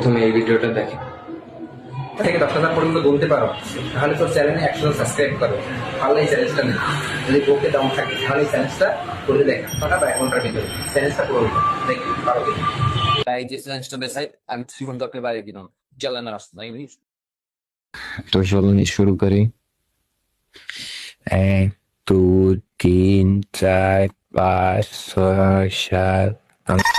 প্রথমে এই ভিডিওটা দেখে থেকে 10,000 পর্যন্ত গুনতে পারো, তাহলে তোর চ্যানেলে 100 সাবস্ক্রাইব করো। তাহলে এই চ্যালেঞ্জটা নেই, যদি ওকে দাম থাকে তাহলে এই চ্যালেঞ্জটা করে দেখা টাকা বা 1 ঘন্টার ভিতরে চ্যালেঞ্জটা করবো, দেখি পারো কি। Bij dit is de wedstrijd en het vuur dat bij je dan. Jellen naar als nee niet. तो चलो नहीं शुरू करें। 1 2 3 4 5 6 7 8।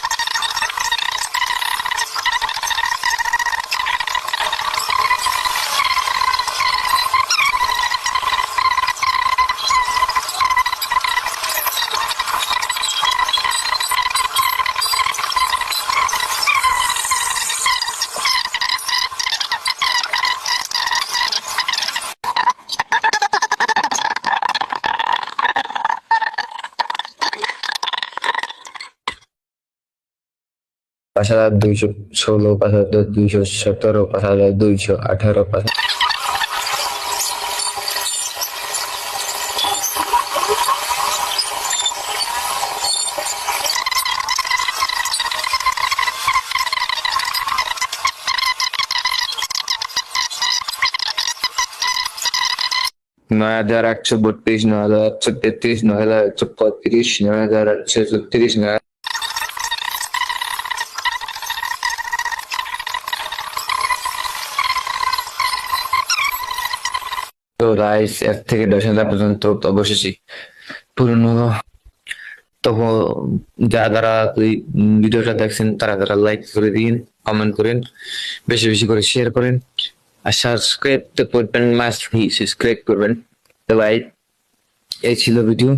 पाँच हजार 216, 5,217, 5,218, 5। नौ हजार 832, 9,833, 9,835, 9,836, 9। তো গাইস 1 থেকে 10,000 পর্যন্ত অবশেষে পুরনো। তখন যারা ওই ভিডিওটা দেখছেন তারা লাইক করে দিন, কমেন্ট করেন, বেশি বেশি করে শেয়ার করেন, আর সাবস্ক্রাইব তো করবেন, মাস্ট বি সাবস্ক্রাইব করবেন। তো ভাই এই ছিল ভিডিও।